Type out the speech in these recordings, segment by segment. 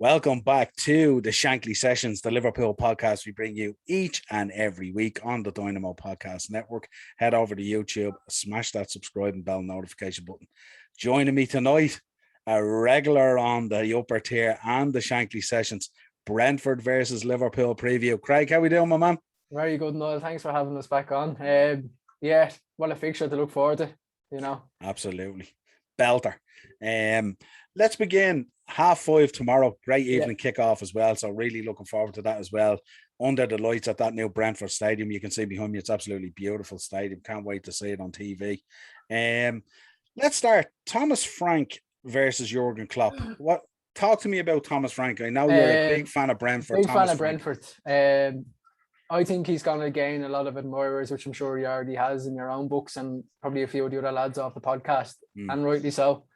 Welcome back to the Shankly Sessions, the Liverpool podcast we bring you each and every week on the Dynamo Podcast Network. Head over to YouTube, smash that subscribe and bell notification button. Joining me tonight, a regular on the upper tier and the Shankly Sessions, Brentford versus Liverpool preview. Craig, how we doing, my man? Very good, Niall. Thanks for having us back on. What a fixture to look forward to, Absolutely. Belter. Let's begin 5:30 tomorrow. Great evening kickoff as well. So really looking forward to that as well. Under the lights at that new Brentford stadium. You can see behind me, it's absolutely beautiful stadium. Can't wait to see it on TV. Let's start. Thomas Frank versus Jurgen Klopp. Talk to me about Thomas Frank. I know you're a big fan of Brentford. Big fan of Brentford. I think he's going to gain a lot of admirers, which I'm sure he already has in your own books and probably a few of the other lads off the podcast, and rightly so.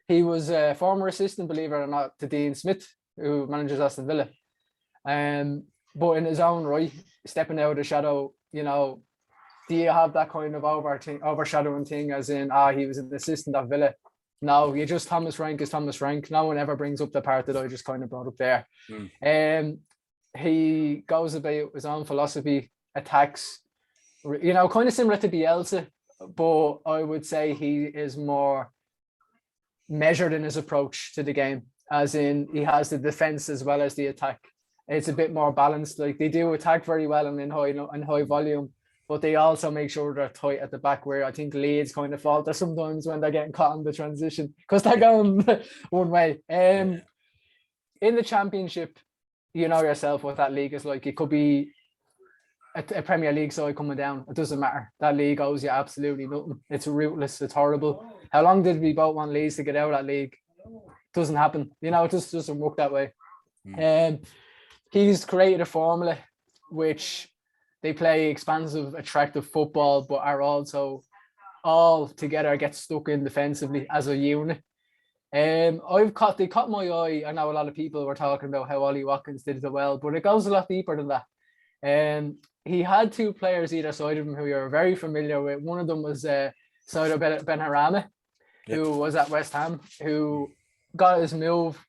He was a former assistant, believe it or not, to Dean Smith, who manages Aston Villa. But in his own right, stepping out of the shadow, do you have that kind of overshadowing thing as in, he was an assistant at Villa? No, Thomas Frank is Thomas Frank. No one ever brings up the part that I just kind of brought up there. He goes about his own philosophy, attacks, kind of similar to Bielsa, but I would say he is more measured in his approach to the game, as in he has the defense as well as the attack. It's a bit more balanced. Like, they do attack very well and in high volume, but they also make sure they're tight at the back, where I think Leeds kind of falter sometimes when they're getting caught in the transition because they're going one way. In the Championship, you know yourself what that league is like. It could be a Premier League side coming down. It doesn't matter. That league owes you absolutely nothing. It's ruthless. It's horrible. How long did we both want Leeds to get out of that league? Doesn't happen. It just doesn't work that way. He's created a formula which they play expansive, attractive football, but are also all together get stuck in defensively as a unit. They caught my eye. I know a lot of people were talking about how Ollie Watkins did it well, but it goes a lot deeper than that. He had two players either side of him who you're very familiar with. One of them was Saido Benharama, who was at West Ham, who got his move.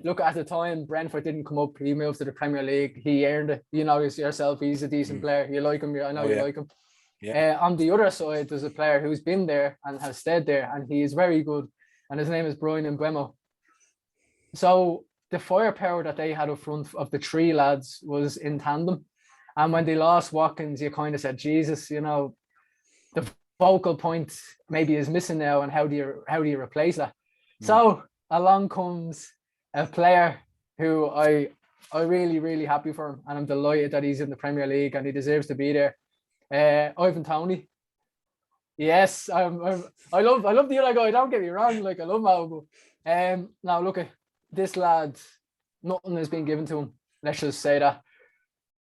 Look, at the time, Brentford didn't come up. He moved to the Premier League. He earned it. Yourself, he's a decent player. You like him. I know you like him. On the other side, there's a player who's been there and has stayed there, and he is very good. And his name is Brian Mbeumo. So the firepower that they had up front of the three lads was in tandem. And when they lost Watkins, you kind of said, Jesus, the focal point maybe is missing now, and how do you replace that? So along comes a player who I really, really happy for him, and I'm delighted that he's in the Premier League and he deserves to be there. Ivan Toney. Yes, I love the other guy. Don't get me wrong, I love Malbo. Now look at this lad. Nothing has been given to him. Let's just say that.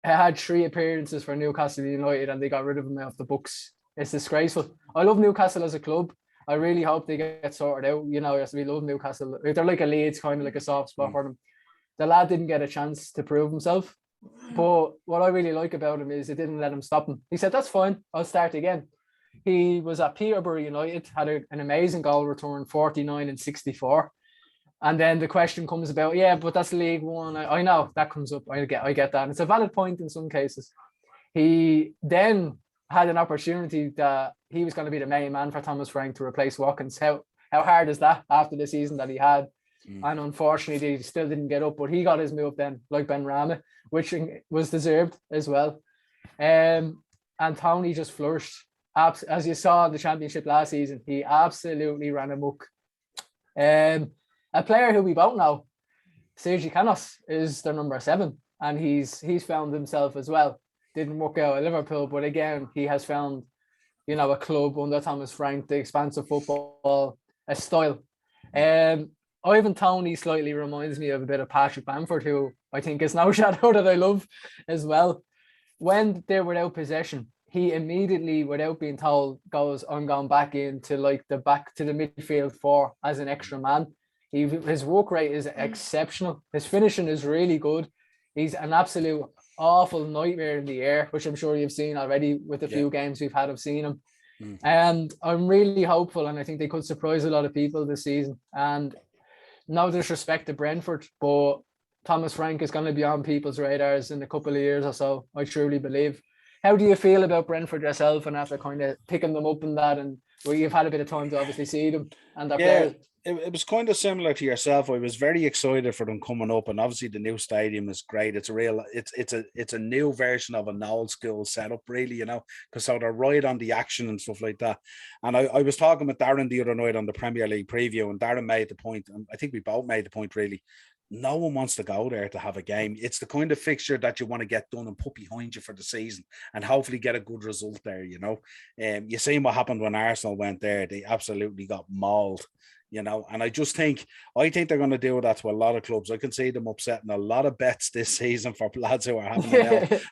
He had 3 appearances for Newcastle United and they got rid of him off the books. It's disgraceful. I love Newcastle as a club. I really hope they get sorted out. We love Newcastle. They're like a Leeds, kind of like a soft spot for them. The lad didn't get a chance to prove himself. But what I really like about him is it didn't let him stop him. He said, that's fine. I'll start again. He was at Peterborough United, had an amazing goal return, 49 and 64. And then the question comes about, but that's League One. I know that comes up. I get that. And it's a valid point in some cases. He then had an opportunity that he was going to be the main man for Thomas Frank to replace Watkins. How hard is that after the season that he had? And unfortunately, he still didn't get up, but he got his move then, like Benrahma, which was deserved as well. And Toney just flourished. As you saw in the Championship last season, he absolutely ran amok. A player who we both know, Sergi Canos, is their number 7, and he's found himself as well. Didn't work out at Liverpool, but again, he has found, a club under Thomas Frank, the expansive football, a style. Ivan Toney slightly reminds me of a bit of Patrick Bamford, who I think is no shadow that I love as well. When they're without possession, he immediately, without being told, goes, I'm going back into the midfield 4 as an extra man. His work rate is exceptional. His finishing is really good. He's an absolute awful nightmare in the air, which I'm sure you've seen already with a few games we've had of seeing him. And I'm really hopeful, and I think they could surprise a lot of people this season. And no disrespect to Brentford, but Thomas Frank is going to be on people's radars in a couple of years or so. I truly believe. How do you feel about Brentford yourself, and after kind of picking them up in that, and where you've had a bit of time to obviously see them and their Yeah, players? it was kind of similar to yourself. I was very excited for them coming up, and obviously the new stadium is great. It's a real, it's a new version of an old school setup, really, you know, because so they're right on the action and stuff like that. And I was talking with Darren the other night on the Premier League preview, and Darren made the point, and I think we both made the point really. No one wants to go there to have a game. It's the kind of fixture that you want to get done and put behind you for the season, and hopefully get a good result there. You know, you seen what happened when Arsenal went there; they absolutely got mauled. You know, and I think they're going to do that to a lot of clubs. I can see them upsetting a lot of bets this season for lads who are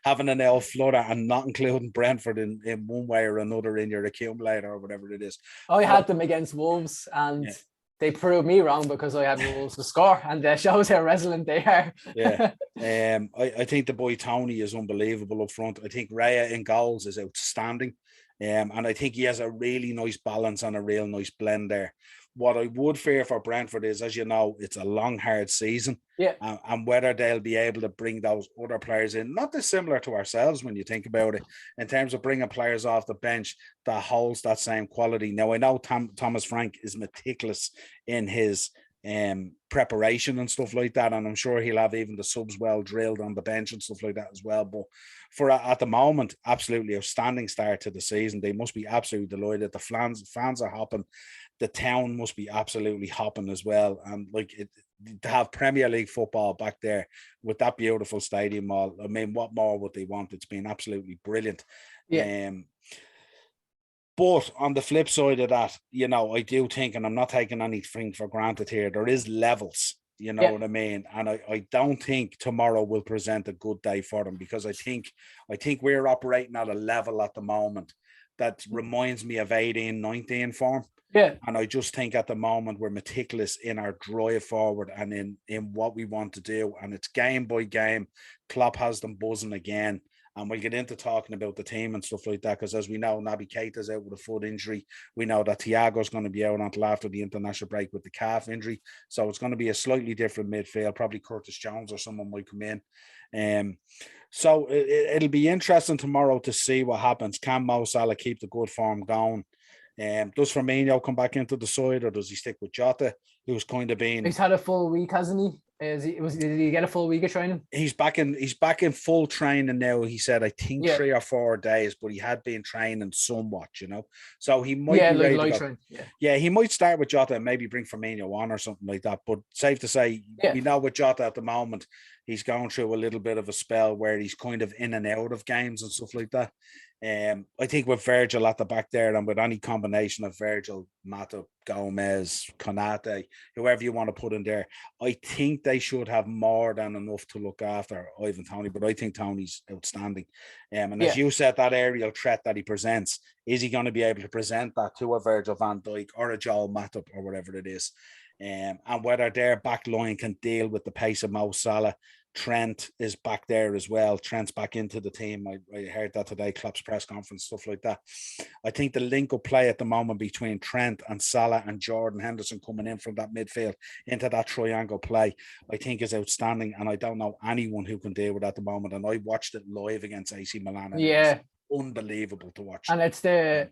having an L flutter and not including Brentford in one way or another in your accumulator or whatever it is. I had them against Wolves, and they proved me wrong because I had Wolves to score, and that shows how resilient they are. I think the boy Tony is unbelievable up front. I think Raya in goals is outstanding. And I think he has a really nice balance and a real nice blend there. What I would fear for Brentford is, as you know, it's a long, hard season. And whether they'll be able to bring those other players in, not dissimilar to ourselves when you think about it, in terms of bringing players off the bench that holds that same quality. Now, I know Thomas Frank is meticulous in his preparation and stuff like that, and I'm sure he'll have even the subs well drilled on the bench and stuff like that as well. But for at the moment, absolutely outstanding start to the season. They must be absolutely delighted. The fans are hopping. The town must be absolutely hopping as well. And to have Premier League football back there with that beautiful stadium all, I mean, what more would they want? It's been absolutely brilliant. But on the flip side of that, you know, I do think, and I'm not taking anything for granted here, there is levels, you know what I mean? And I don't think tomorrow will present a good day for them, because I think we're operating at a level at the moment that reminds me of 18-19 form. And I just think at the moment we're meticulous in our drive forward and in what we want to do. And it's game by game. Klopp has them buzzing again. And we'll get into talking about the team and stuff like that, because as we know, Naby Keita's out with a foot injury. We know that Thiago's going to be out until after the international break with the calf injury. So it's going to be a slightly different midfield. Probably Curtis Jones or someone might come in. So it'll be interesting tomorrow to see what happens. Can Mo Salah keep the good form going? Does Firmino come back into the side, or does he stick with Jota, who's kind of been... He's had a full week, hasn't he? Did he get a full week of training? He's back in full training now. He said, I think 3 or 4 days, but he had been training somewhat, you know. So he might be ready to go. He might start with Jota and maybe bring Firmino on or something like that. But safe to say, we know with Jota at the moment, he's going through a little bit of a spell where he's kind of in and out of games and stuff like that. I think with Virgil at the back there, and with any combination of Virgil, Matip, Gomez, Konate, whoever you want to put in there, I think they should have more than enough to look after Ivan Toney. But I think Tony's outstanding. And as you said, that aerial threat that he presents, is he going to be able to present that to a Virgil van Dijk or a Joel Matip or whatever it is? And whether their back line can deal with the pace of Mo Salah. Trent is back there as well. Trent's back into the team. I heard that today, Klopp's press conference, stuff like that. I think the link-up play at the moment between Trent and Salah and Jordan Henderson coming in from that midfield into that triangle play, I think is outstanding. And I don't know anyone who can deal with that at the moment. And I watched it live against AC Milan. And unbelievable to watch. And it's the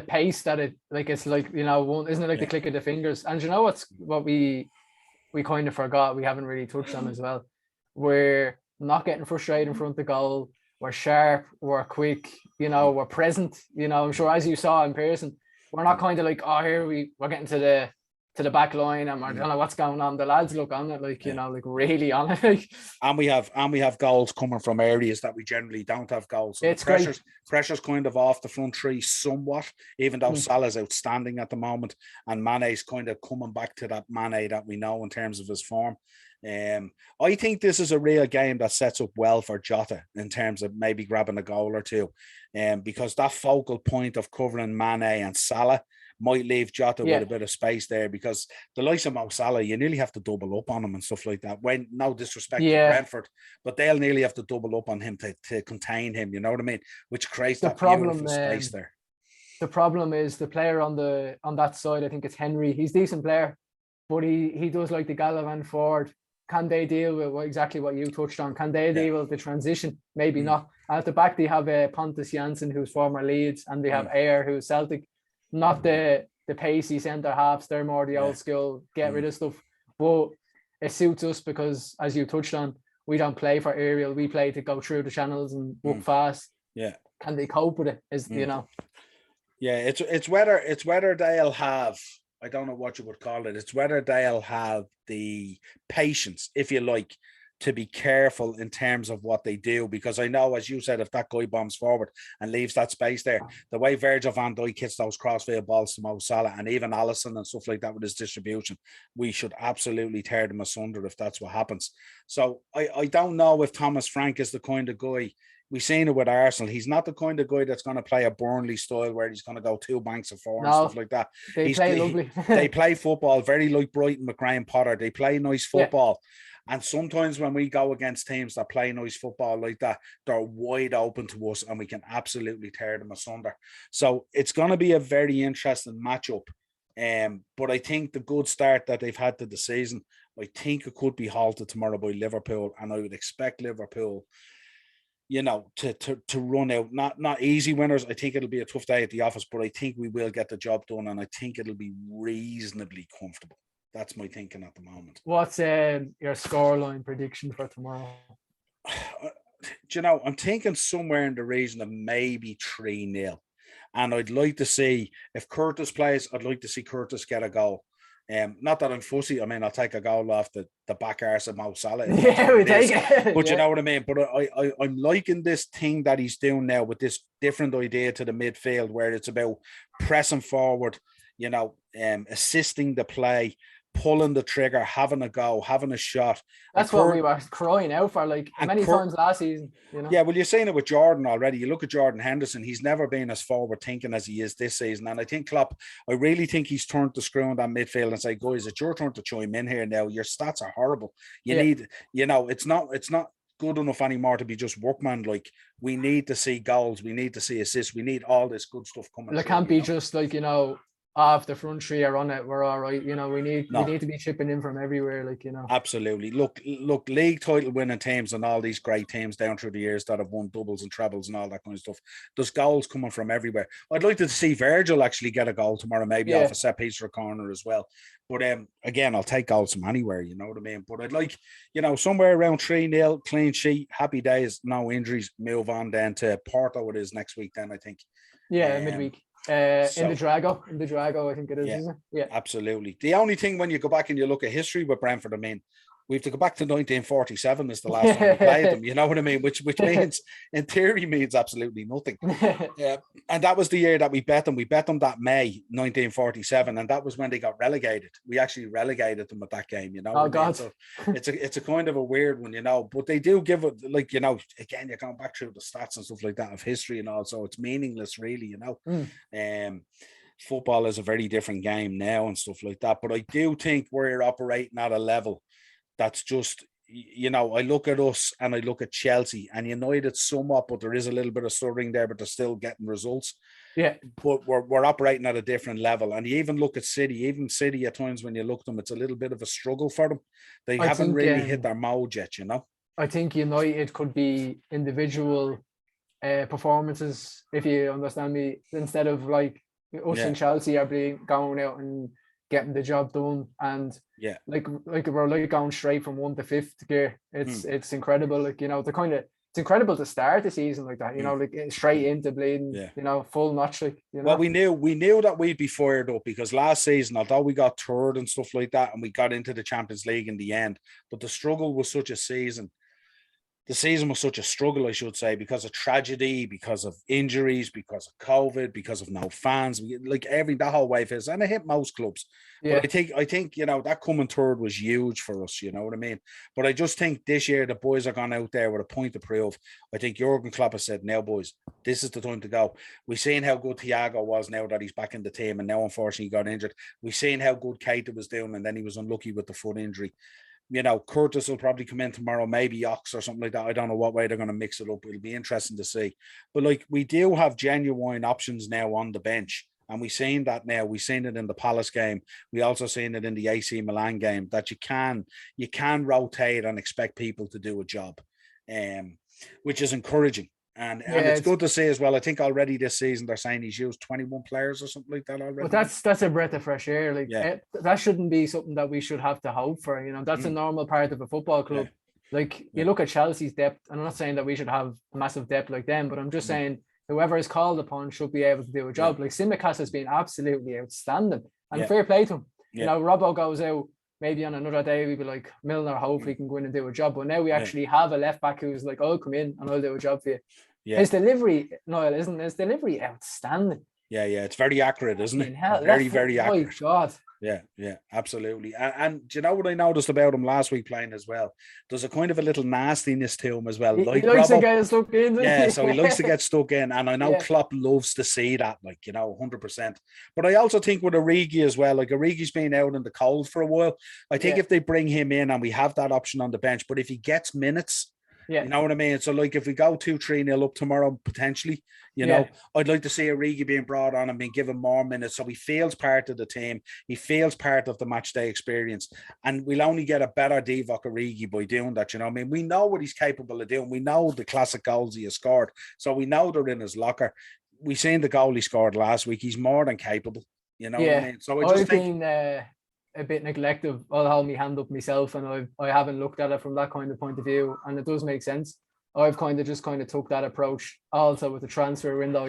pace that it's like, you know, isn't it like the click of the fingers? And you know what we kind of forgot, we haven't really touched on as well. We're not getting frustrated in front of the goal. We're sharp, we're quick, you know, we're present, you know. I'm sure as you saw in person, we're not kind of like, oh, here we're getting to the back line and I don't know what's going on. The lads look on it like, you know, like really on it. Like, and we have goals coming from areas that we generally don't have goals. So it's pressure's kind of off the front three somewhat, even though Salah's outstanding at the moment and Mane's kind of coming back to that Mane that we know in terms of his form. I think this is a real game that sets up well for Jota in terms of maybe grabbing a goal or two, because that focal point of covering Mane and Salah might leave Jota with a bit of space there, because the likes of Mo Salah, you nearly have to double up on him and stuff like that. When no disrespect to Brentford, but they'll nearly have to double up on him to contain him, you know what I mean? Which creates that beautiful space there. The problem is the player on that side, I think it's Henry. He's a decent player, but he does like the Gallivant forward can they deal with exactly what you touched on? Can they deal with the transition? Maybe Mm. not. And at the back, they have Pontus Janssen, who's former Leeds, and they have Ayer, who's Celtic. Not the pacey centre halves. They're more the old school, get rid of stuff. But it suits us because, as you touched on, we don't play for aerial. We play to go through the channels and walk fast. Yeah. Can they cope with it? You know? Yeah, it's whether they'll have, I don't know what you would call it. It's whether they'll have the patience, if you like, to be careful in terms of what they do. Because I know, as you said, if that guy bombs forward and leaves that space there, the way Virgil van Dijk hits those crossfield balls to Mo Salah and even Alisson and stuff like that with his distribution, we should absolutely tear them asunder if that's what happens. So I don't know if Thomas Frank is the kind of guy. We've seen it with Arsenal. He's not the kind of guy that's going to play a Burnley style where he's going to go 2 banks of 4 and stuff like that. They play lovely. They play football very like Brighton with Graham Potter. They play nice football. Yeah. And sometimes when we go against teams that play nice football like that, they're wide open to us and we can absolutely tear them asunder. So it's going to be a very interesting matchup. But I think the good start that they've had to the season, I think it could be halted tomorrow by Liverpool. And I would expect Liverpool, you know, to run out, not easy winners. I think it'll be a tough day at the office, but I think we will get the job done, and I think it'll be reasonably comfortable. That's my thinking at the moment. What's your scoreline prediction for tomorrow? Do you know, I'm thinking somewhere in the region of maybe 3-0. And I'd like to see, if Curtis plays, I'd like to see Curtis get a goal. Not that I'm fussy. I mean, I'll take a goal off the back arse of Mo Salah. Yeah, we take it. But you know what I mean? But I'm liking this thing that he's doing now with this different idea to the midfield, where it's about pressing forward, you know, assisting the play, pulling the trigger, having a go, having a shot. That's what we were crying out for, like many times last season. You know? Yeah, well, you're seeing it with Jordan already. You look at Jordan Henderson; he's never been as forward thinking as he is this season. And I think Klopp, I really think he's turned the screw on that midfield and say, "Guys, it's your turn to chime in here now. Your stats are horrible. You need, you know, it's not good enough anymore to be just workman. Like, we need to see goals, we need to see assists, we need all this good stuff coming. It can't be just like, you know, off the front three are on it, we're all right. You know, we need to be chipping in from everywhere, like, you know. Absolutely. Look, league title winning teams and all these great teams down through the years that have won doubles and trebles and all that kind of stuff. There's goals coming from everywhere. I'd like to see Virgil actually get a goal tomorrow, maybe off a set piece or a corner as well. But again, I'll take goals from anywhere, you know what I mean? But I'd like, you know, somewhere around 3-0, clean sheet, happy days, no injuries, move on then to Porto it is next week then, I think. Yeah, midweek. In the Drago, I think it is, isn't it? Yeah, absolutely. The only thing when you go back and you look at history with Brentford, I mean, we have to go back to 1947 is the last time we played them, you know what I mean? Which means, in theory, means absolutely nothing. And that was the year that we bet them. We bet them that May 1947, and that was when they got relegated. We actually relegated them at that game, you know. Oh God! So it's a kind of a weird one, you know. But they do give it, like, you know, again, you're going back through the stats and stuff like that of history and all, so it's meaningless, really, you know. Football is a very different game now and stuff like that. But I do think we're operating at a level that's just, you know, I look at us and I look at Chelsea and United somewhat, but there is a little bit of stuttering there, but they're still getting results. Yeah. But we're operating at a different level. And you even look at City, at times when you look at them, it's a little bit of a struggle for them. They haven't really hit their mode yet, you know. I think United could be individual performances, if you understand me, instead of like us and Chelsea are going out and getting the job done, and like we're like going straight from 1 to 5th gear. It's incredible, like, you know, it's incredible to start the season like that, you know, like straight into bleeding, you know, full notch, like, you know. Well, we knew that we'd be fired up because last season, although we got third and stuff like that, and we got into the Champions League in the end, but the struggle was such a season. The season was such a struggle, I should say, because of tragedy, because of injuries, because of COVID, because of no fans, like that whole wave is, and it hit most clubs. But I think, you know, that coming third was huge for us, you know what I mean? But I just think this year the boys are gone out there with a point to prove. I think Jurgen Klopp has said, now boys, this is the time to go. We've seen how good Thiago was now that he's back in the team, and now unfortunately he got injured. We've seen how good Keita was doing, and then he was unlucky with the foot injury. You know, Curtis will probably come in tomorrow, maybe Ox or something like that. I don't know what way they're going to mix it up. It'll be interesting to see. But like, we do have genuine options now on the bench, And we've seen that now. We've seen it in the Palace game. We also seen it in the AC Milan game, that you can rotate and expect people to do a job, which is encouraging. And it's good to see as well. I think already this season they're saying he's used 21 players or something like that already. But that's a breath of fresh air. Like that shouldn't be something that we should have to hope for. You know, that's a normal part of a football club. Like you look at Chelsea's depth, and I'm not saying that we should have massive depth like them, but I'm just saying whoever is called upon should be able to do a job. Like Tsimikas has been absolutely outstanding, and fair play to him. You know, Robbo goes out. Maybe on another day we'd be like, Milner, hopefully can go in and do a job. But now we actually have a left back who's like, I'll come in and I'll do a job for you. Yeah. His delivery, Niall, isn't his delivery outstanding? Yeah, it's very accurate, isn't it? Very, very accurate. My God. Yeah, absolutely. And do you know what I noticed about him last week playing as well? There's a kind of a little nastiness to him as well. He likes to get stuck in. Yeah, so he likes to get stuck in. And I know Klopp loves to see that, 100%. But I also think with Origi as well, Origi's been out in the cold for a while. I think if they bring him in and we have that option on the bench, but if he gets minutes, you know what I mean? So if we go 2-3-0 up tomorrow, potentially, I'd like to see Origi being brought on and being given more minutes so he feels part of the team. He feels part of the match day experience. And we'll only get a better Divock Origi by doing that, we know what he's capable of doing. We know the classic goals he has scored. So we know they're in his locker. We've seen the goal he scored last week. He's more than capable, what I mean? So I just think... a bit neglective. I'll hold my hand up myself, and I haven't looked at it from that kind of point of view, and it does make sense. I've kind of took that approach also with the transfer window.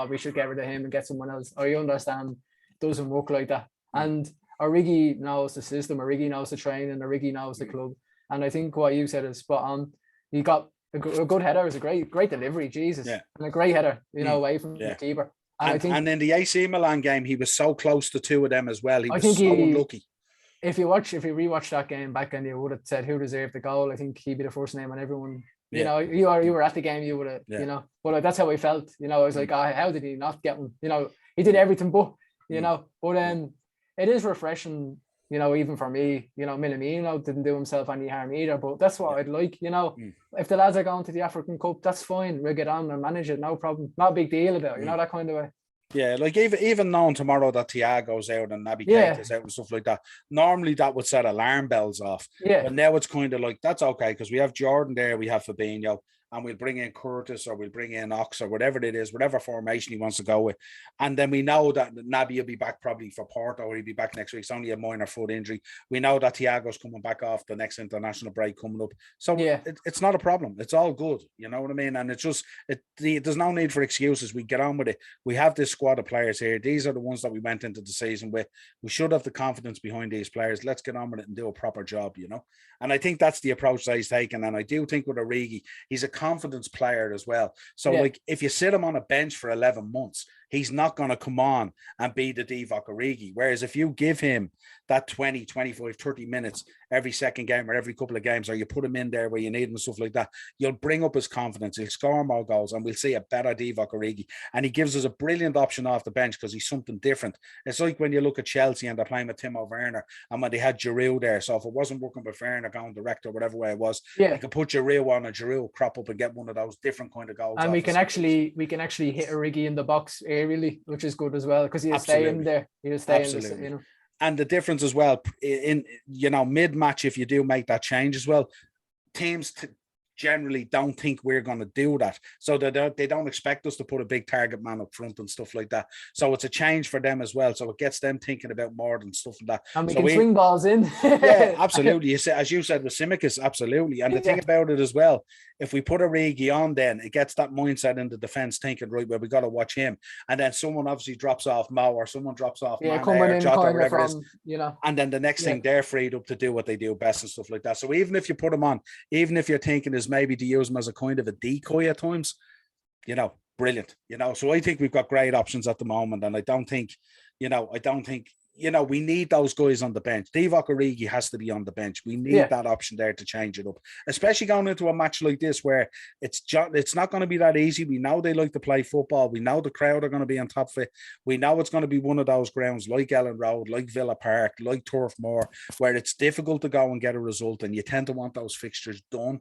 We should get rid of him and get someone else. I understand it doesn't work like that. And Origi knows the system. Origi knows the training. Origi knows the club. And I think what you said is spot on. He got a good header. It was a great delivery, Jesus, and a great header. Away from the keeper. And in the AC Milan game, he was so close to two of them as well. He was so unlucky. If you rewatch that game back and you would have said who deserved the goal, I think he'd be the first name on everyone. You were at the game, you would have, but that's how I felt. I was like, how did he not get one? He did everything, but it is refreshing. Even for me, Minamino didn't do himself any harm either. But that's what I'd like. If the lads are going to the African Cup, that's fine. We'll get on and manage it, no problem. Not a big deal about it, that kind of way. Yeah, even knowing tomorrow that Thiago's out and Naby Keita's out and stuff like that, normally that would set alarm bells off. Yeah. But now it's kind of like, that's okay, because we have Jordan there, we have Fabinho, and we'll bring in Curtis or we'll bring in Ox or whatever it is, whatever formation he wants to go with. And then we know that Naby will be back probably for Porto, or he'll be back next week. It's only a minor foot injury. We know that Thiago's coming back off the next international break coming up. So it's not a problem. It's all good. You know what I mean? And it's just, there's no need for excuses. We get on with it. We have this squad of players here. These are the ones that we went into the season with. We should have the confidence behind these players. Let's get on with it and do a proper job, And I think that's the approach that he's taken. And I do think with Origi, he's a confidence player as well. So if you sit him on a bench for 11 months, he's not going to come on and be the Divock Origi. Whereas if you give him that 20, 25, 30 minutes every second game or every couple of games, or you put him in there where you need him and stuff like that, you'll bring up his confidence. He'll score more goals and we'll see a better Divock Origi. And he gives us a brilliant option off the bench because he's something different. It's like when you look at Chelsea and they're playing with Timo Werner and when they had Giroud there. So if it wasn't working with Werner going direct or whatever way it was, they could put Giroud on and Giroud will crop up and get one of those different kind of goals. And we can actually hit Origi in the box aerially, which is good as well, because he'll stay in there. He'll stay in the, And the difference as well in mid-match, if you do make that change as well, teams generally don't think we're going to do that. So they don't expect us to put a big target man up front and stuff like that. So it's a change for them as well. So it gets them thinking about more than stuff like that. And we can swing balls in. Yeah, absolutely. As you said with Tsimikas, absolutely. And the thing about it as well, if we put Origi on, then it gets that mindset in the defence thinking, right, well, we got to watch him. And then someone obviously drops off Mo or someone drops off Mane or Jota or whatever it is. And then the next thing they're freed up to do what they do best and stuff like that. So even if you put him on, even if you're thinking is maybe to use him as a kind of a decoy at times, brilliant. So I think we've got great options at the moment. And I don't think we need those guys on the bench. Divock Origi has to be on the bench. We need that option there to change it up, especially going into a match like this where it's not going to be that easy. We know they like to play football. We know the crowd are going to be on top of it. We know it's going to be one of those grounds like Ellen Road, like Villa Park, like Turf Moor, where it's difficult to go and get a result, and you tend to want those fixtures done.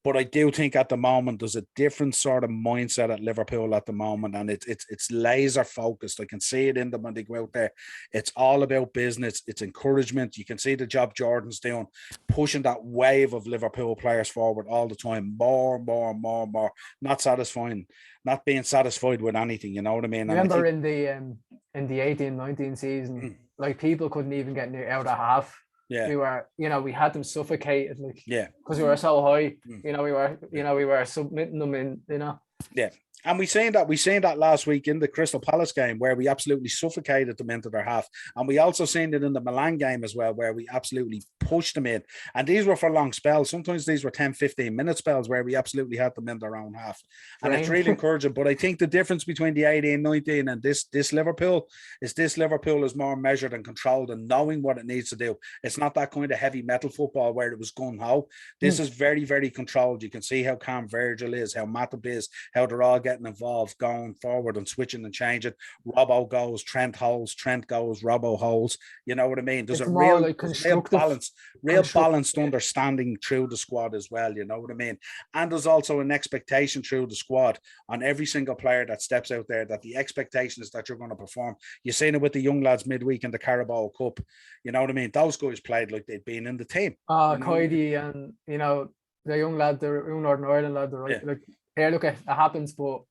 But I do think at the moment there's a different sort of mindset at Liverpool at the moment, and it's laser focused. I can see it in them when they go out there. It's all about business. It's encouragement. You can see the job Jordan's doing, pushing that wave of Liverpool players forward all the time. More. Not satisfying, not being satisfied with anything. You know what I mean? Remember in the 18-19 season, like people couldn't even get near out of half. Yeah, we were, we had them suffocated, like, yeah, because we were so high. We were submitting them in, Yeah. And we seen that last week in the Crystal Palace game where we absolutely suffocated them into their half. And we also seen it in the Milan game as well, where we absolutely pushed them in. And these were for long spells. Sometimes these were 10, 15-minute spells where we absolutely had them in their own half. And it's really encouraging. But I think the difference between the 18-19 and this Liverpool is more measured and controlled and knowing what it needs to do. It's not that kind of heavy metal football where it was gung-ho. This is very, very controlled. You can see how calm Virgil is, how Matip is, how they're all getting involved, going forward and switching and changing. Robbo goes, Trent holds, Trent goes, Robbo holds. You know what I mean? There's a real balanced understanding through the squad as well. You know what I mean? And there's also an expectation through the squad on every single player that steps out there that the expectation is that you're going to perform. You've seen it with the young lads midweek in the Carabao Cup. You know what I mean? Those guys played like they'd been in the team. Coady and the young lad, the young Northern Ireland lad, like, here, look, it happens, but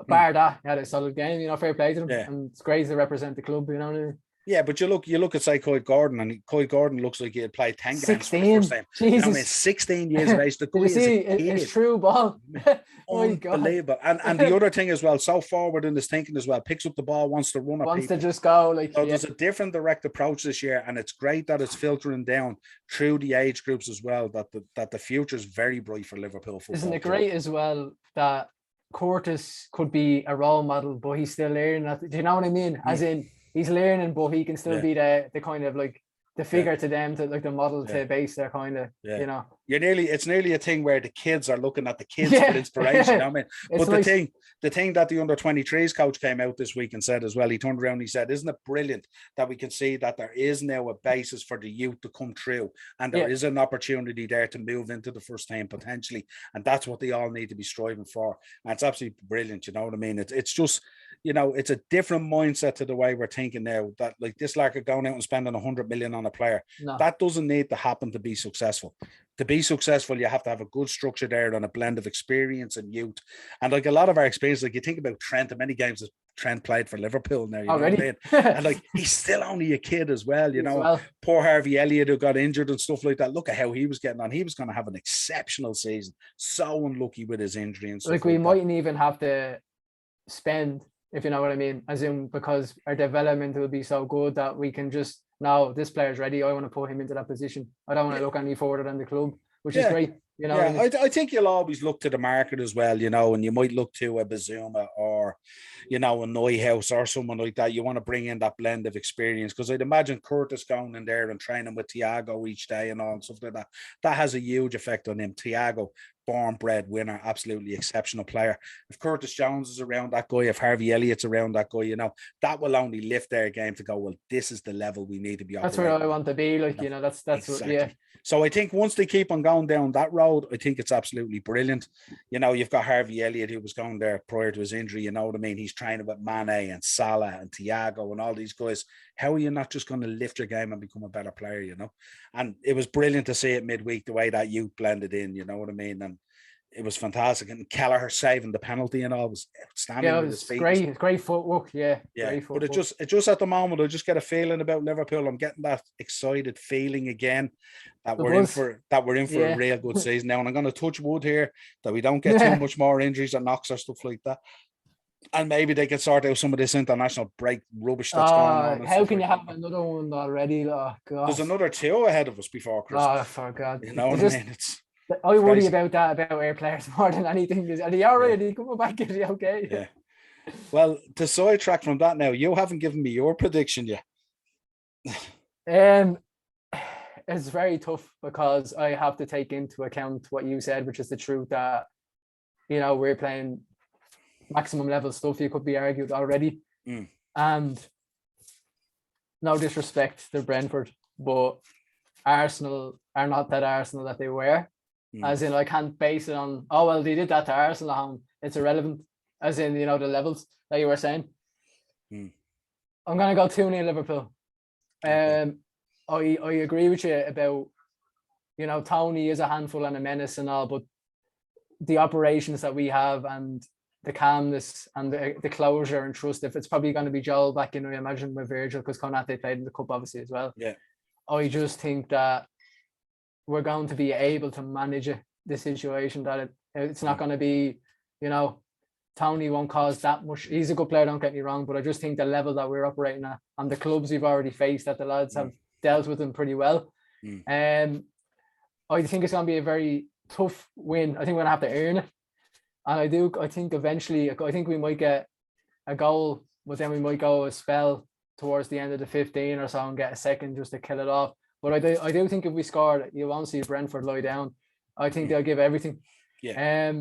bar that, he had a solid game, fair play to him, and it's great to represent the club, you know what I mean? Yeah, but you look at, say, Coyd Gordon, and Coyd Gordon looks like he had played 10 games 16. for the first time. Jesus. You know what I mean? 16 years of age. The guy is a kid. It's true ball. Unbelievable. And the other thing as well, so forward in his thinking as well, picks up the ball, wants to run at wants people. To just go. So there's a different direct approach this year, and it's great that it's filtering down through the age groups as well, that the future is very bright for Liverpool football. Isn't it great as well that Curtis could be a role model, but he's still learning that? Do you know what I mean? As in, he's learning, but he can still be the kind of like the figure to them, to like the model to base their kind of, It's nearly a thing where the kids are looking at the kids for inspiration. You know what I mean? But the thing that the under-23s coach came out this week and said as well, he turned around and he said, isn't it brilliant that we can see that there is now a basis for the youth to come through, and there is an opportunity there to move into the first team potentially, and that's what they all need to be striving for. And it's absolutely brilliant, you know what I mean? It's just, it's a different mindset to the way we're thinking now, that like this like going out and spending 100 million on a player. No. That doesn't need to happen to be successful. To be successful, you have to have a good structure there and a blend of experience and youth. And like a lot of our experience, like you think about Trent, and many games that Trent played for Liverpool now, you know what I mean? And like he's still only a kid as well, Poor Harvey Elliott, who got injured and stuff like that. Look at how he was getting on. He was going to have an exceptional season. So unlucky with his injury and stuff like we mightn't even have to spend, if you know what I mean, as in, because our development will be so good that we can just, now this player's ready, I want to put him into that position. I don't want to look any further than the club, which is great. I think you'll always look to the market as well, and you might look to a Bazuma or, a Neuhaus or someone like that. You want to bring in that blend of experience, because I'd imagine Curtis going in there and training with Thiago each day and all and stuff like that. That has a huge effect on him. Thiago, born bred winner, absolutely exceptional player. If Curtis Jones is around that guy, if Harvey Elliott's around that guy, that will only lift their game to go, well, this is the level we need to be. That's where I want to be. Like, that's exactly. What, So I think once they keep on going down that road, I think it's absolutely brilliant. You've got Harvey Elliott, who was going there prior to his injury. You know what I mean? He's training with Mane and Salah and Thiago and all these guys. How are you not just going to lift your game and become a better player, And it was brilliant to see it midweek, the way that youth blended in, you know what I mean? And it was fantastic. And Kelleher saving the penalty and all was outstanding. Yeah, it was great. It's great footwork. Yeah. Great footwork. But it just at the moment, I just get a feeling about Liverpool. I'm getting that excited feeling again that we're in for a real good season now. And I'm going to touch wood here that we don't get too much more injuries or knocks or stuff like that. And maybe they can sort out some of this international break rubbish that's going on. How can you have another one already? Oh, God. There's another 2 ahead of us before Christmas. Oh, for God. You know what I mean? I worry about that, about our players more than anything. Are they all right? Are they coming back? Is he okay? Yeah. Well, to sidetrack from that now, you haven't given me your prediction yet. It's very tough, because I have to take into account what you said, which is the truth that, we're playing maximum level stuff, you could be argued already. And no disrespect to Brentford, but Arsenal are not that Arsenal that they were. As in, I can't base it on, oh, well, they did that to Arsenal at home. It's irrelevant. As in, the levels that you were saying. I'm going to go 2-0 Liverpool. I agree with you about, Tony is a handful and a menace and all, but the operations that we have and the calmness and the closure and trust, if it's probably going to be Joel back in, I imagine, with Virgil, because Konate played in the cup obviously as well. Yeah. I just think that we're going to be able to manage the situation, that it's not going to be, Tony won't cause that much. He's a good player, don't get me wrong, but I just think the level that we're operating at and the clubs we've already faced, that the lads have dealt with them pretty well. I think it's going to be a very tough win. I think we're going to have to earn it. And I think eventually, I think we might get a goal, but then we might go a spell towards the end of the 15 or so and get a second just to kill it off. But I do think if we score, you won't see Brentford lie down. I think they'll give everything. Yeah.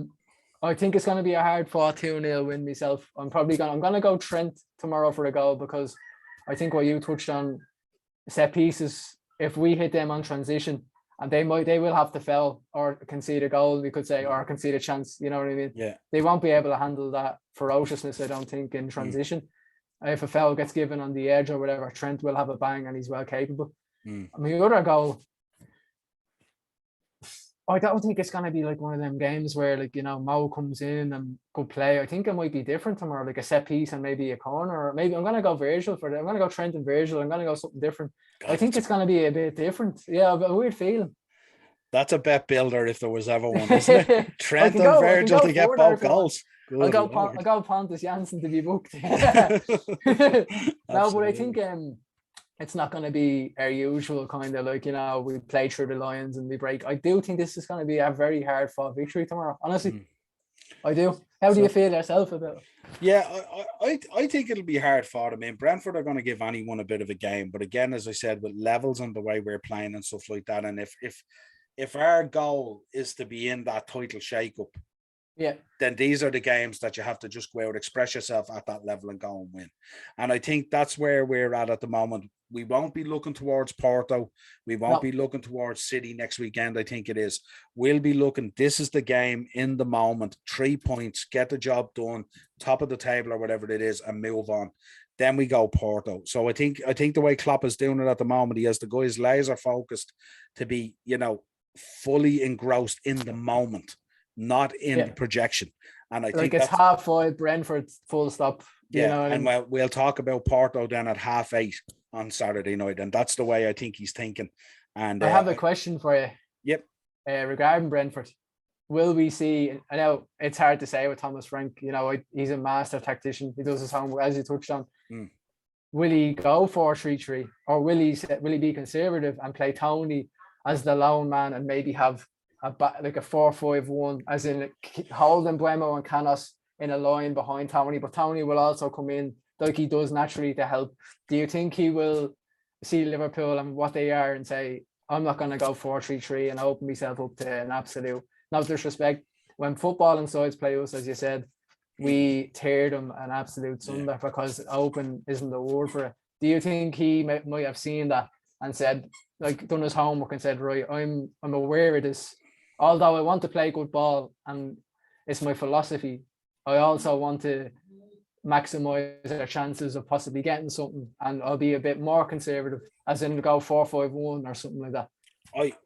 I think it's going to be a hard fought 2-0 win myself. I'm going to go Trent tomorrow for a goal, because I think what you touched on, set pieces, if we hit them on transition, and they will have to foul or concede a goal, we could say, or concede a chance, you know what I mean? Yeah. They won't be able to handle that ferociousness, I don't think, in transition. If a foul gets given on the edge or whatever, Trent will have a bang and he's well capable. I mean, the other goal, I don't think it's going to be like one of them games where, like, Mo comes in and good play. I think it might be different tomorrow, like a set piece and maybe a corner. Or maybe I'm going to go Virgil for that. I'm going to go Trent and Virgil. I'm going to go something different. God, I think it's going to be a bit different. Yeah, a weird feeling. That's a bet builder if there was ever one, isn't it? Trent and Virgil to get both goals. I'll go Pontus Janssen to be booked. No, but I think it's not going to be our usual kind of, like, we play through the lines and we break. I do think this is going to be a very hard fought victory tomorrow. Honestly, I do. How do you feel yourself about it? Yeah, I think it'll be hard fought. I mean, Brentford are going to give anyone a bit of a game, but again, as I said, with levels and the way we're playing and stuff like that, and if our goal is to be in that title shake-up, then these are the games that you have to just go out, express yourself at that level and go and win. And I think that's where we're at the moment. We won't be looking towards Porto. We won't be looking towards City next weekend, I think it is. We'll be looking, this is the game in the moment, 3 points, get the job done, top of the table or whatever it is, and move on. Then we go Porto. So I think the way Klopp is doing it at the moment, he has the guys laser focused to be, fully engrossed in the moment, not in projection. And I think it's 5:30 Brentford, full stop. And we'll talk about Porto then at 8:30 on Saturday night, and that's the way I think he's thinking. And I have a question for you. Yep. Regarding Brentford, will we see? I know it's hard to say with Thomas Frank. He's a master tactician. He does his homework, as you touched on. Will he go 4-3-3, or will he be conservative and play Tony as the lone man and maybe have a 4-5-1, as in holding Buemo and Canos in a line behind Tony, but Tony will also come in like he does naturally to help? Do you think he will see Liverpool and what they are and say, I'm not going to go 4-3-3 and open myself up to an absolute, no disrespect, when football and sides play us, as you said, we tear them an absolute sunder because open isn't the word for it. Do you think he might have seen that and said, like, done his homework and said, right, I'm aware of this. Although I want to play good ball and it's my philosophy, I also want to maximize our chances of possibly getting something, and I'll be a bit more conservative, as in go 4-5-1 or something like that.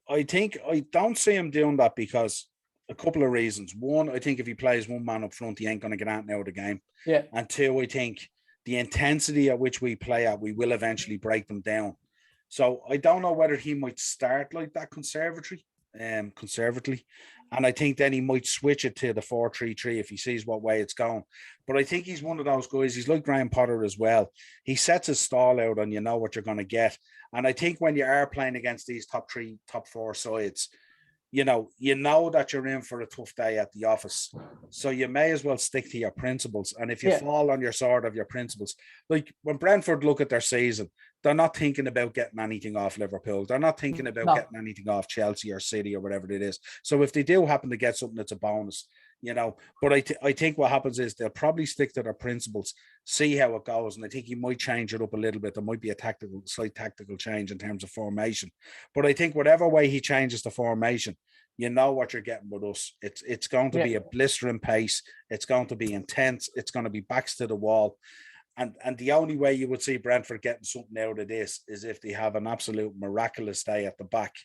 I think I don't see him doing that because a couple of reasons. One, I think if he plays one man up front, he ain't going to get out of the game. Yeah. And two, I think the intensity at which we play at, we will eventually break them down. So I don't know whether he might start like that conservatively. And I think then he might switch it to the 4-3-3 if he sees what way it's going. But I think he's one of those guys, he's like Graham Potter as well. He sets his stall out and you know what you're going to get. And I think when you are playing against these top 3, top 4 sides, you know that you're in for a tough day at the office. So you may as well stick to your principles. And if you fall on your sword of your principles, like when Brentford look at their season, they're not thinking about getting anything off Liverpool. They're not thinking about getting anything off Chelsea or City or whatever it is. So if they do happen to get something that's a bonus, But I think what happens is they'll probably stick to their principles, see how it goes, and I think he might change it up a little bit. There might be a slight tactical change in terms of formation, but I think whatever way he changes the formation, you know what you're getting with us. It's going to be a blistering pace. It's going to be intense. It's going to be backs to the wall. And the only way you would see Brentford getting something out of this is if they have an absolute miraculous day at the back.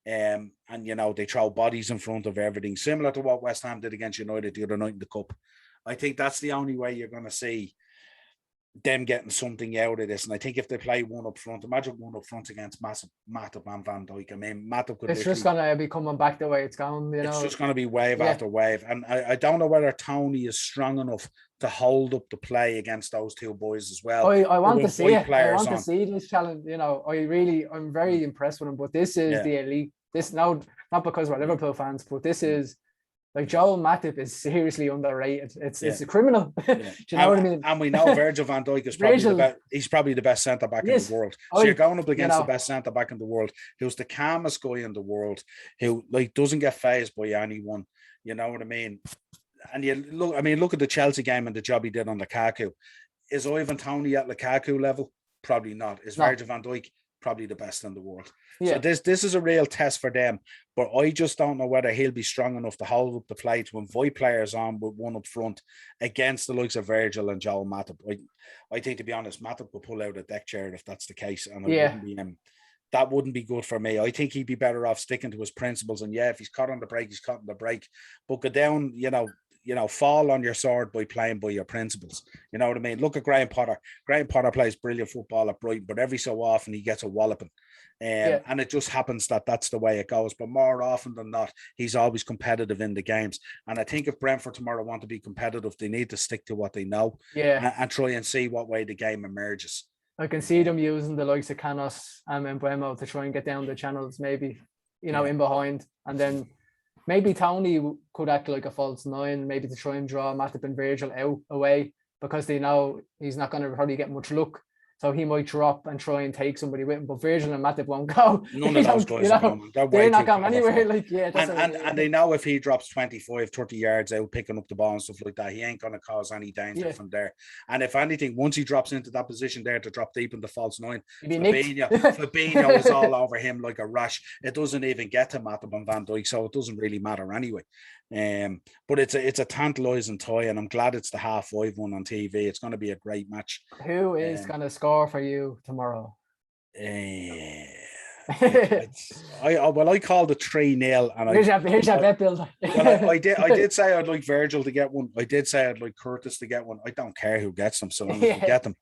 And they throw bodies in front of everything, similar to what West Ham did against United the other night in the Cup. I think that's the only way you're going to see them getting something out of this. And I think if they play one up front, imagine one up front against Matip and Van Dijk. I mean, Matip could. It's just going to be coming back the way it's going. It's just going to be wave after wave. And I don't know whether Tony is strong enough to hold up the play against those two boys as well. I want to see it. I want to see this challenge. I'm very impressed with him. But this is the elite. This not because we're Liverpool fans, but this is. Like Joel Matip is seriously underrated. It's a criminal. Do you know what I mean? And we know Virgil van Dijk is probably the best centre back in the world. So you're going up against the best centre back in the world, who's the calmest guy in the world, who doesn't get fazed by anyone. You know what I mean? And look at the Chelsea game and the job he did on Lukaku. Is Ivan Toney at Lukaku level? Probably not. Is Virgil van Dijk probably the best in the world? So this is a real test for them, but I just don't know whether he'll be strong enough to hold up the play to invite players on with one up front against the likes of Virgil and Joel Matip. I think, to be honest, Matip could pull out a deck chair if that's the case, and that wouldn't be good for me. I think he'd be better off sticking to his principles, and if he's caught on the break, he's caught on the break, but go down, fall on your sword by playing by your principles. You know what I mean? Look at Graham Potter. Graham Potter plays brilliant football at Brighton, but every so often he gets a walloping. And it just happens that that's the way it goes. But more often than not, he's always competitive in the games. And I think if Brentford tomorrow want to be competitive, they need to stick to what they know and try and see what way the game emerges. I can see them using the likes of Canos and Mbeumo to try and get down the channels, maybe, in behind. And then maybe Tony could act like a false nine, maybe to try and draw Matip and Virgil away, because they know he's not going to probably get much luck. So he might drop and try and take somebody with him, but Virgil and Matip won't go. None of those guys are going. They're not going anywhere. And they know if he drops 25, 30 yards out picking up the ball and stuff like that, he ain't going to cause any danger from there. And if anything, once he drops into that position there to drop deep in the false nine, Fabinho is all over him like a rash. It doesn't even get to Matip and Van Dijk, so it doesn't really matter anyway. But it's a tantalising toy, and I'm glad it's the 5:30 one on TV. It's going to be a great match. Who is going to score for you tomorrow? I called it 3-0, and here's your bet builder. I did say I'd like Virgil to get one. I did say I'd like Curtis to get one. I don't care who gets them, so long as we get them.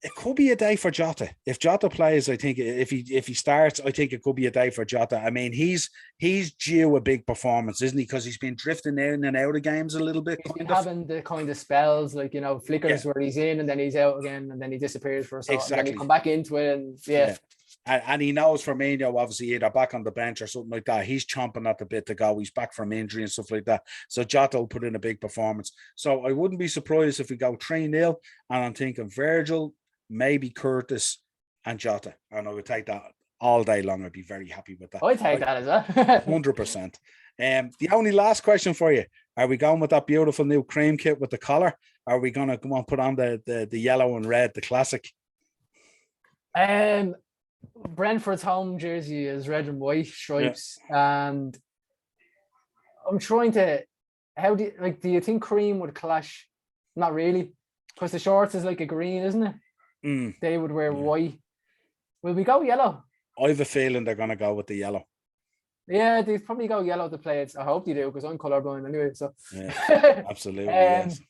It could be a day for Jota. If Jota plays, I think if he starts, I think it could be a day for Jota. I mean, he's due a big performance, isn't he? Because he's been drifting in and out of games a little bit. He's been having the kind of spells, like, flickers where he's in and then he's out again and then he disappears for a second. Exactly. And then he come back into it and And he knows Firmino, obviously, either back on the bench or something like that. He's chomping at the bit to go. He's back from injury and stuff like that. So Jota will put in a big performance. So I wouldn't be surprised if we go 3-0. And I'm thinking Virgil, maybe Curtis and Jota. And I would take that all day long. I'd be very happy with that. I'd take that as well. 100%. The only last question for you. Are we going with that beautiful new cream kit with the collar? Are we going to come on, put on the yellow and red, the classic? Brentford's home jersey is red and white stripes. And I'm trying to, do you think cream would clash? Not really. Because the shorts is like a green, isn't it? They would wear white. Will we go yellow? I have a feeling they're going to go with the yellow. Yeah, they probably go yellow to play it. I hope they do, because I'm colourblind anyway. So absolutely. Yes.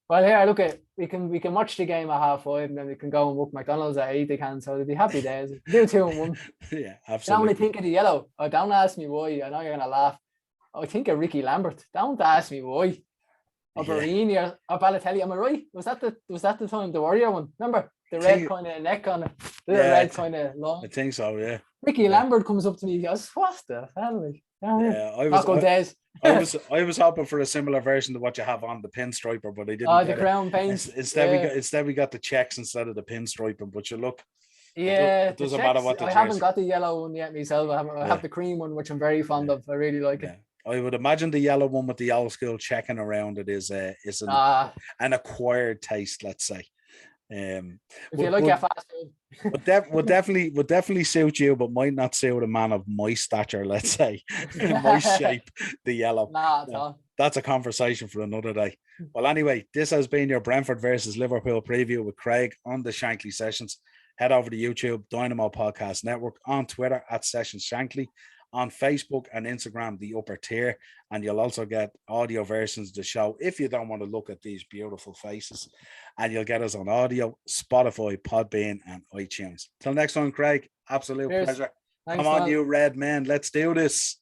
Well, here, look at we can watch the game at 5:30, and then we can go and book McDonald's at 8. They can, so they'll be happy days. Do 2-1. Yeah, absolutely. Don't only think of the yellow. Oh, don't ask me why. I know you're gonna laugh. I think of Ricky Lambert. Don't ask me why. Or Barini or Balotelli. Am I right? Was that the time the Warrior one? Remember the red kind of neck on it, the red kind of long. I think so. Yeah. Ricky Lambert comes up to me. He goes, "What the hell?" I was hoping for a similar version to what you have on the pinstriper, but I didn't. Oh, the crown paint. Instead, we got the checks instead of the pinstriping. But you look. Yeah, it doesn't matter what the I haven't got the yellow one yet myself. I have the cream one, which I'm very fond of. I really like it. I would imagine the yellow one with the old school checking around it is an acquired taste, let's say. If you like your fast food. Would definitely suit you, but might not suit a man of my stature, let's say, my shape, the yellow. Nah, at all. That's a conversation for another day. Well, anyway, this has been your Brentford versus Liverpool preview with Craig on the Shankly Sessions. Head over to YouTube, Dynamo Podcast Network, on Twitter at Sessions Shankly, on Facebook and Instagram, The Upper Tier, and you'll also get audio versions of the show if you don't want to look at these beautiful faces. And you'll get us on audio, Spotify, Podbean, and iTunes. Till next time, Craig, absolute pleasure. Thanks, Come on, man. you red men, let's do this.